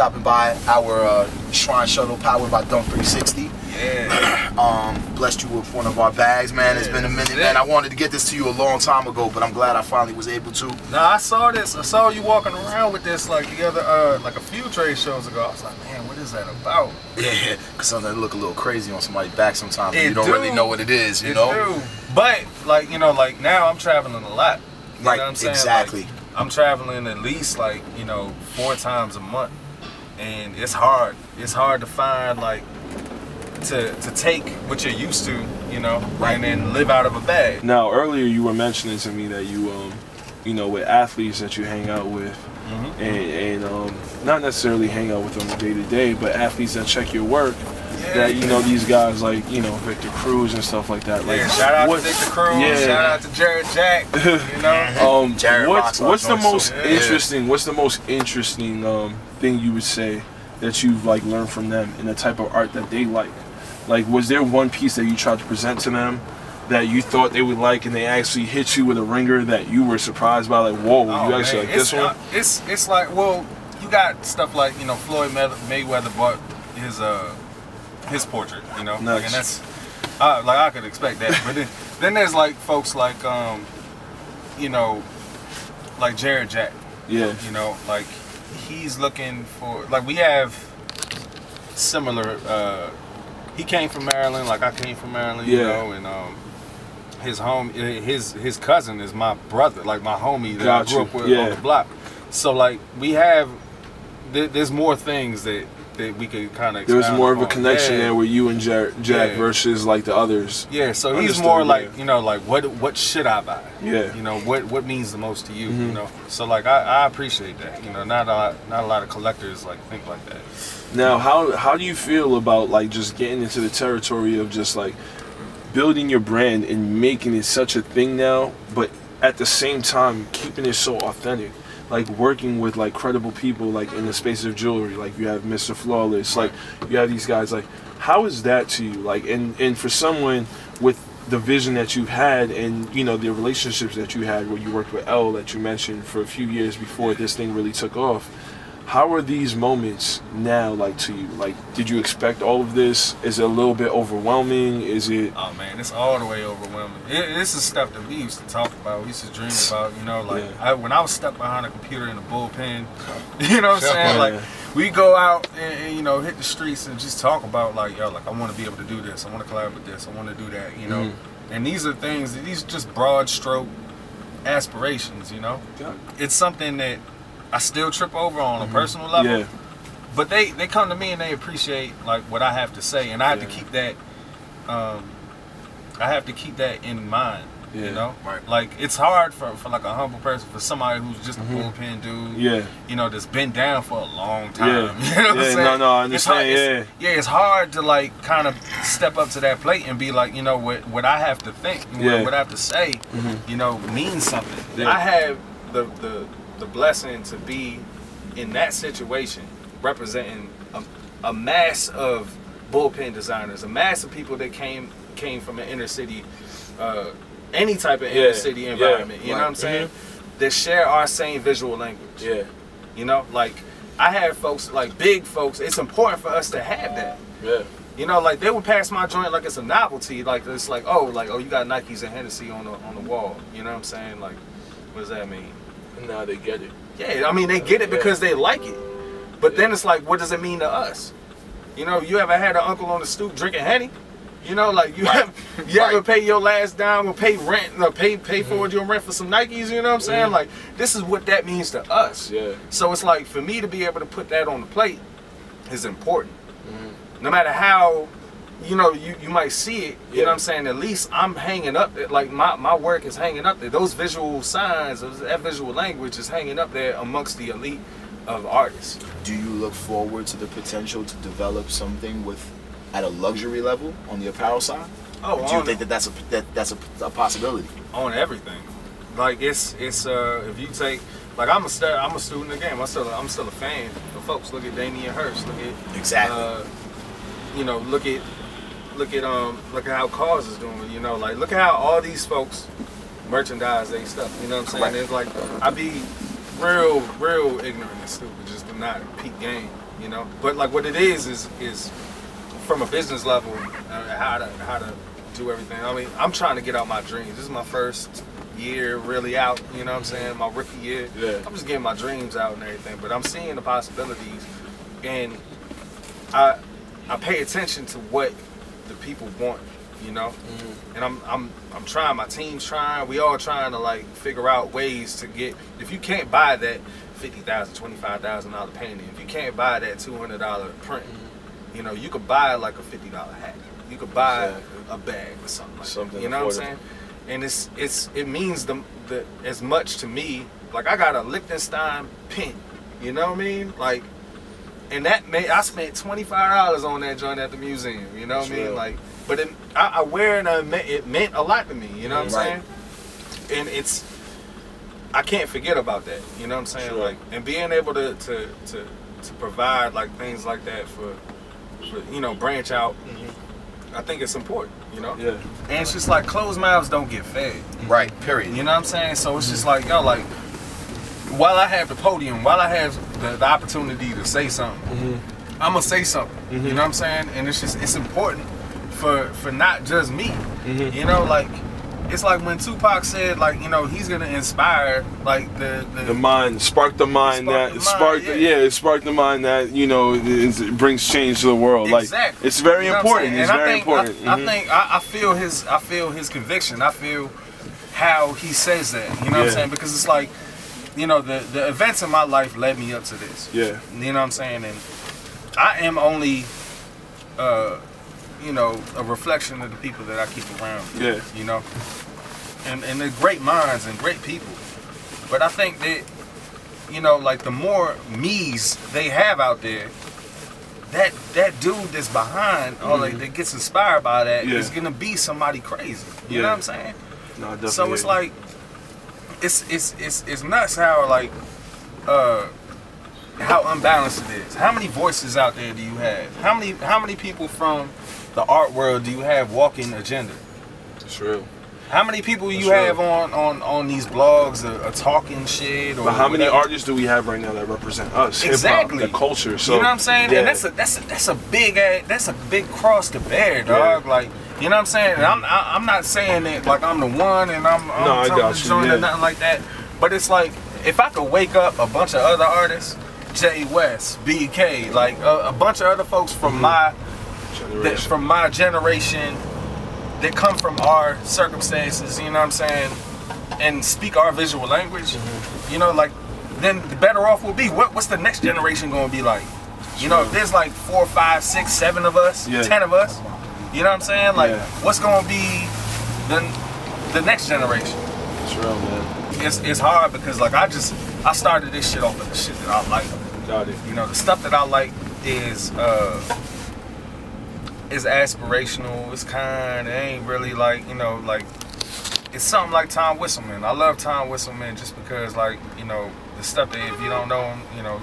stopping by our Shrine Shuttle powered by Dunk 360. Yeah. Blessed you with one of our bags, man. It's been a minute, man. I wanted to get this to you a long time ago, but I'm glad I finally was able to. Nah, I saw this. I saw you walking around with this like the other, like a few trade shows ago. I was like, man, what is that about? Yeah, because something look a little crazy on somebody's back sometimes. You don't really know what it is, you know? But, like, you know, like now I'm traveling a lot. You know what I'm saying? Exactly. Like, I'm traveling at least, like, you know, 4 times a month. And it's hard. It's hard to find, like, to take what you're used to, you know, and then live out of a bag. Now, earlier you were mentioning to me that you know, with athletes that you hang out with, and not necessarily hang out with them day to day, but athletes that check your work. That, you know, these guys like, you know, Victor Cruz and stuff like that. Like, shout out to Victor Cruz, shout out to Jared Jack, you know. What's the most interesting? What's the most interesting thing you would say that you've like learned from them in the type of art that they like? Like, was there one piece that you tried to present to them that you thought they would like, and they actually hit you with a ringer that you were surprised by? Like, whoa, you actually like this one? It's like, well, you got stuff like, you know, Floyd Mayweather bought his portrait, you know, like, and that's like I could expect that. But then there's like folks like you know, like Jared Jack. Yeah. You know, like he's looking for, like, we have similar. He came from Maryland, like I came from Maryland, you know, and his cousin is my brother, like my homie that I grew up with on the block. So like we have, there's more things that we could kind of. There's more of a connection there with you and Jack versus like the others. Yeah, so he's more like, you know, like what should I buy? Yeah. You know, what means the most to you? You know, so like I appreciate that. You know, not a lot of collectors like think like that. Now, how do you feel about like just getting into the territory of just like building your brand and making it such a thing now, but at the same time keeping it so authentic? Like working with like credible people, like in the space of jewelry, like you have Mr. Flawless, like you have these guys. Like, how is that to you? Like, and for someone with the vision that you've had, and you know the relationships that you had, where you worked with L that you mentioned for a few years before this thing really took off. How are these moments now like to you? Like, did you expect all of this? Is it a little bit overwhelming? Is it? Oh man, it's all the way overwhelming. This is stuff that we used to talk about, we used to dream about, you know, like when I was stuck behind a computer in a bullpen, you know what I'm saying? Like, we go out and, you know, hit the streets and just talk about like, yo, like I want to be able to do this, I want to collab with this, I want to do that, you know. And these are things, these are just broad stroke aspirations, you know. It's something that I still trip over on a personal level, but they come to me and they appreciate like what I have to say, and I have to keep that. I have to keep that in mind. You know, like it's hard for like a humble person, for somebody who's just a bullpen dude. You know, that's been down for a long time. You know what I'm saying? No, I understand. It's hard to like kind of step up to that plate and be like, you know, what I have to think, what I have to say, you know, means something. I have the blessing to be in that situation, representing a mass of bullpen designers, a mass of people that came from an inner city, any type of inner city environment. You know what I'm saying? That share our same visual language. You know, like I have folks, like big folks. It's important for us to have that. You know, like they would pass my joint like it's a novelty. Like it's like, oh, you got Nikes and Hennessy on the wall. You know what I'm saying? Like, what does that mean? Now they get it. Yeah, I mean they get it because they like it. But then it's like, what does it mean to us? You know, you ever had an uncle on the stoop drinking Henny? You know, like you ever pay your last dime or pay rent, or pay forward your rent for some Nikes? You know what I'm saying? Like, this is what that means to us. So it's like, for me to be able to put that on the plate is important. No matter how, you know, you might see it, you know what I'm saying? At least I'm hanging up there, like my work is hanging up there. Those visual signs, that visual language is hanging up there amongst the elite of artists. Do you look forward to the potential to develop something at a luxury level on the apparel side? Oh, do you think that's a possibility? On everything. Like it's if you take, like I'm a student again. I'm still a fan of folks. Look at Damian Hirst. Look at you know, look at how Cause is doing, you know, like look at how all these folks merchandise they stuff, you know what I'm saying? It's like I be real ignorant and stupid just to not peep game, you know. But like what it is from a business level, how to do everything. I mean, I'm trying to get out my dreams. This is my first year really out, you know what I'm saying, my rookie year. Yeah. I'm just getting my dreams out and everything, but I'm seeing the possibilities, and I pay attention to what the people want, you know. And I'm trying, my team's trying, we all trying to like figure out ways to get, if you can't buy that $50,000, $25,000 painting, if you can't buy that $200 print, you know, you could buy like a $50 hat, you could buy a bag or something like that, you know what I'm saying? And it means the as much to me. Like I got a Liechtenstein pin, you know what I mean? Like, and I spent $25 on that joint at the museum, you know what I mean? Like, but I wear it, and it meant a lot to me, you know what I'm saying? And I can't forget about that, you know what I'm saying? Like, and being able to provide like things like that for you know, branch out. I think it's important, you know? Yeah. And it's just like closed mouths don't get fed. Right, period. You know what I'm saying? So it's just like, yo, like, while I have the podium, while I have the opportunity to say something, I'm going to say something. You know what I'm saying? And it's important for not just me. You know, like, it's like when Tupac said, like, you know, he's gonna inspire, like the mind, spark the mind that you know it brings change to the world. Exactly. Like, it's very important. It's very important. I feel his conviction. I feel how he says that. You know what I'm saying? Because it's like, you know, the events in my life led me up to this. Yeah. You know what I'm saying? And I am only you know, a reflection of the people that I keep around. Yeah. You know? And they're great minds and great people. But I think that, you know, like the more me's they have out there, that dude that's behind or like that gets inspired by that is gonna be somebody crazy. You know what I'm saying? No, definitely. So it's like it's nuts how like how unbalanced it is. How many voices out there do you have? How many people from the art world do you have walking agenda? It's real. How many people you have on these blogs talking shit? Or but how many artists do we have right now that represent us? Exactly. Hip-hop, the culture. So, you know what I'm saying? Yeah. And that's a big cross to bear, dog. Like, you know what I'm saying? And I'm not saying that like I'm the one and I'm telling or nothing like that. But it's like if I could wake up a bunch of other artists, Jay West, BK, like a bunch of other folks from my generation that come from our circumstances, you know what I'm saying, and speak our visual language, you know, like, then the better off we'll be. What's the next generation gonna be like? You know, if there's like 4, 5, 6, 7 of us, 10 of us, you know what I'm saying? Like, what's gonna be the next generation? It's real, man. It's hard because like I started this shit off of the shit that I like. Got it. You know, the stuff that I like is aspirational. It's kind. It ain't really like, you know, like it's something like Tom Whistleman. I love Tom Whistleman just because, like, you know, the stuff that if you don't know him, you know,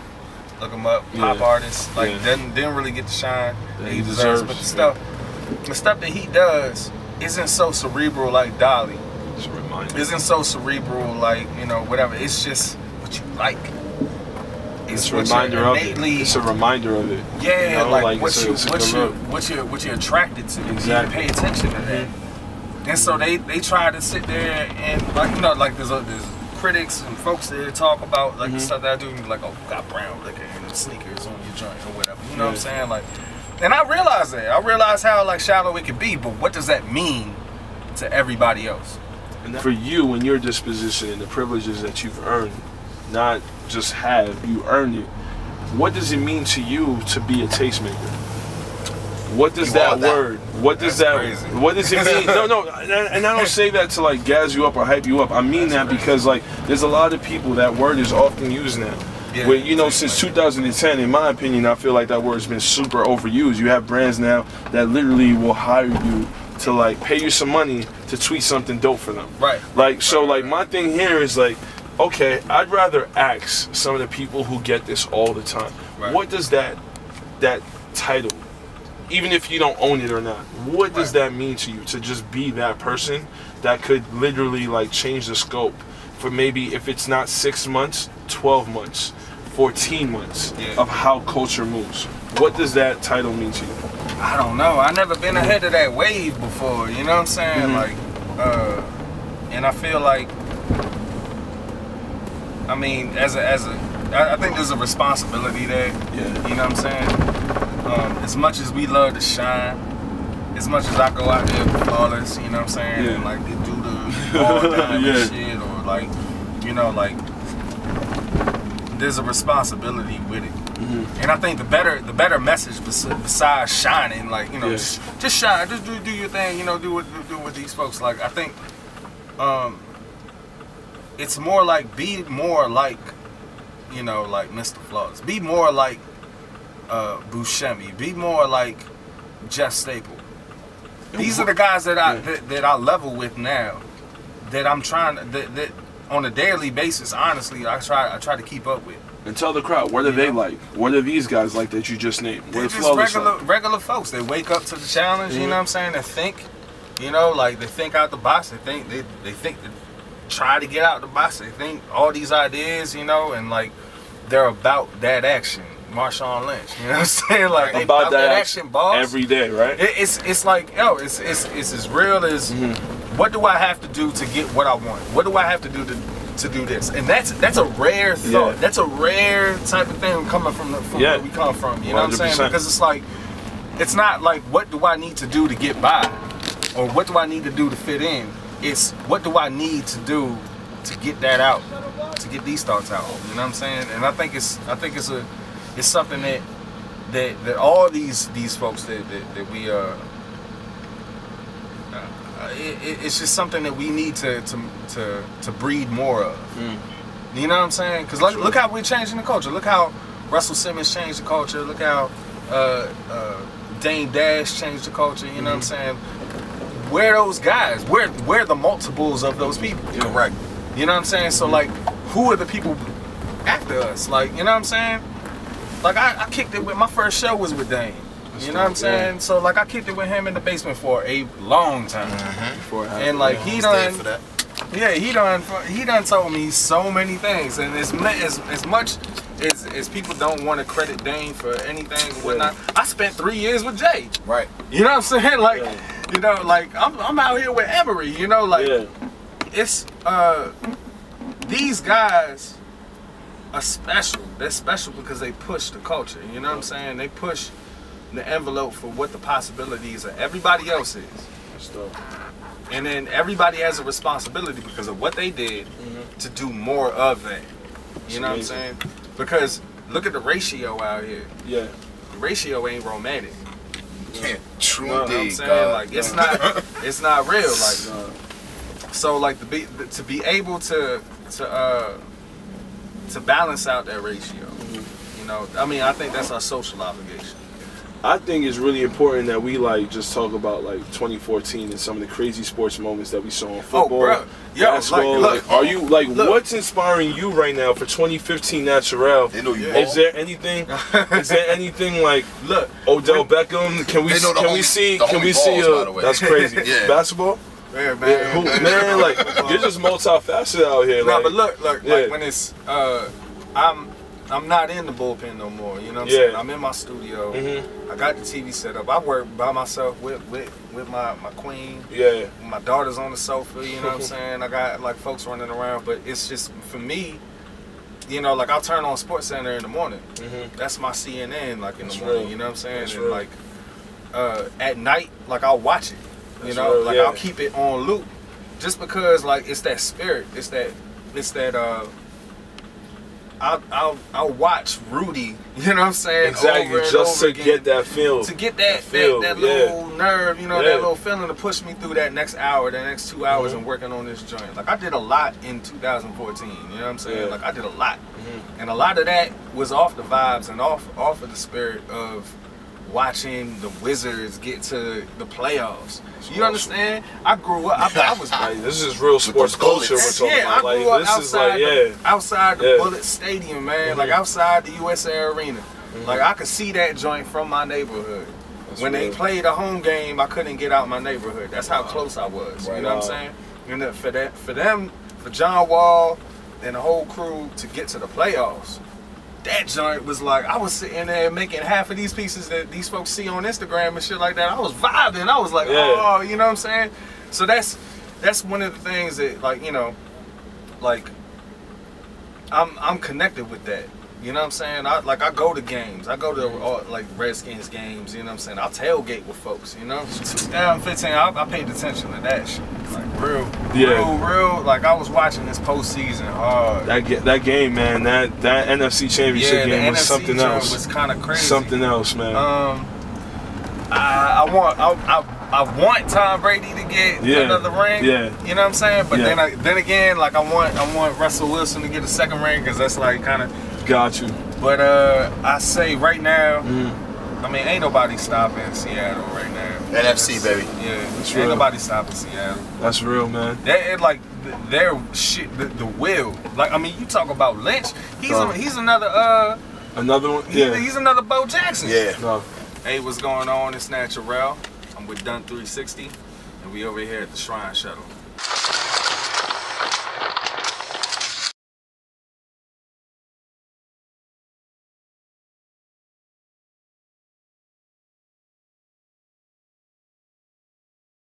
look him up. Pop artist, like didn't really get the shine that he deserves. But the stuff that he does isn't so cerebral like Dolly. It's a reminder. Isn't so cerebral like, you know, whatever. It's just what you like. It's a reminder of it. It's a reminder of it. Yeah, you know, like what you're attracted to. Exactly. You pay attention to that. And so they try to sit there and like, you know, like there's critics and folks that talk about like the stuff that I do, like, oh, you got brown liquor and sneakers on your joint or whatever. You know what I'm saying? Like, and I realize that. I realize how like shallow it could be, but what does that mean to everybody else? And for you and your disposition and the privileges that you've earned, not just have, you earned it. What does it mean to you to be a tastemaker? What does that word? What does that? Crazy. What does it mean? No, and I don't say that to like gas you up or hype you up. I mean that because like there's a lot of people that word is often used now. Yeah, where, you know, since 2010, in my opinion, I feel like that word's been super overused. You have brands now that literally will hire you to like pay you some money to tweet something dope for them. Right. Like so, like my thing here is like, okay, I'd rather ask some of the people who get this all the time. Right. What does that title, even if you don't own it or not, what does that mean to you to just be that person that could literally like change the scope for maybe if it's not 6 months, 12 months, 14 months of how culture moves. What does that title mean to you? I don't know. I never been ahead of that wave before. You know what I'm saying? Like, and I feel like, I mean, I think there's a responsibility there. Yeah. You know what I'm saying? As much as we love to shine, as much as I go out there flawless, you know what I'm saying? Yeah. And like they do the all time and shit, or like, you know, like there's a responsibility with it. And I think the better message besides shining, like, you know, just shine, just do your thing, you know, do with these folks. Like, I think it's more like, be more like, you know, like Mr. Flawless. Be more like Buscemi. Be more like Jeff Staple. These are the guys that I level with now. That I'm trying that on a daily basis. Honestly, I try to keep up with. And tell the crowd, what are they like? What are these guys like that you just named? What They're just regular folks. They wake up to the challenge. You know what I'm saying? They think, you know, like they think out the box. They think they try to get out the box. They think all these ideas, you know, and like they're about that action. Marshawn Lynch, you know what I'm saying? Like they about that action, boss. Every day, right? It's like, yo, it's as real as what do I have to do to get what I want? What do I have to do to do this? And that's a rare thought. That's a rare type of thing coming from where we come from. You know 100%. What I'm saying? Because it's like, it's not like what do I need to do to get by, or what do I need to do to fit in. It's what do I need to do to get that out, to get these thoughts out. You know what I'm saying? And I think it's something that all these folks that we it's just something that we need to breed more of. You know what I'm saying? Because look how we're changing the culture. Look how Russell Simmons changed the culture. Look how Dame Dash changed the culture. You know what I'm saying? Where are those guys? Where the multiples of those people? Correct. You know what I'm saying? So like, who are the people after us? Like, you know what I'm saying? Like I kicked it with, my first show was with Dame. You know what I'm saying? Yeah. So like I kicked it with him in the basement for a long time. And like he done told me so many things. And as much as people don't want to credit Dame for anything or whatnot, I spent 3 years with Jay. Right. You know what I'm saying? Like, you know, like I'm out here with Emery. You know, like it's these guys are special. They're special because they push the culture. You know what I'm saying? They push the envelope for what the possibilities of everybody else is. And then everybody has a responsibility because of what they did to do more of that. You know what I'm saying? Because look at the ratio out here. Yeah. The ratio ain't romantic. Yeah, true. You know what I'm saying? Like it's not real. Like so like to be able to balance out that ratio. You know, I mean, I think that's our social obligation. I think it's really important that we like just talk about like 2014 and some of the crazy sports moments that we saw in football, basketball. Like, are you like what's inspiring you right now for 2015 Naturel? They know you. Is there anything? Is there anything like Odell Beckham? Can we see? That's crazy. Basketball. Man, man, like you're just multifaceted out here. No, but look, like when it's I'm not in the bullpen no more. You know what I'm saying? I'm in my studio. I got the TV set up. I work by myself with my queen. Yeah. My daughter's on the sofa. You know what I'm saying? I got like folks running around, but it's just for me. You know, like I'll turn on SportsCenter in the morning. That's my CNN, like in the morning. You know what I'm saying? That's and like at night, like I'll watch it. You know, like I'll keep it on loop, just because like it's that spirit. It's that. I'll watch Rudy, you know what I'm saying? Exactly, just to get that feel. To get that little nerve, you know, that little feeling to push me through that next hour, that next 2 hours and working on this joint. Like I did a lot in 2014, you know what I'm saying? Like I did a lot. And a lot of that was off the vibes and off of the spirit of watching the Wizards get to the playoffs. You understand? I grew up. I was. Like, this is real sports culture we're talking about. I grew up outside the Bullet Stadium, man. Like outside the USA Arena. Like I could see that joint from my neighborhood. When they played a home game, I couldn't get out my neighborhood. That's how close I was. You know what I'm saying? And for John Wall and the whole crew to get to the playoffs, that joint was like, I was sitting there making half of these pieces that these folks see on Instagram and shit like that. I was vibing. I was like, oh, you know what I'm saying? So that's one of the things that, like, you know, like, I'm connected with that. You know what I'm saying? I go to games. I go to like Redskins games. You know what I'm saying? I'll tailgate with folks. You know, 2015. I paid attention to that shit. Like real. Like I was watching this postseason hard. That game, man. That NFC Championship game was something else. Was kind of crazy. Something else, man. I want Tom Brady to get another ring. Yeah. You know what I'm saying? But then again, like I want Russell Wilson to get a second ring because that's like kind of. Got you. But I say right now, I mean, ain't nobody stopping Seattle right now. NFC, baby. Yeah, that's ain't real. Nobody stopping Seattle. That's real, man. Like their shit, the will. Like I mean, you talk about Lynch. He's another another one. Yeah. He's another Bo Jackson. Yeah. No. Hey, what's going on? It's Naturel. I'm with Done 360, and we over here at the Shrine Shuttle.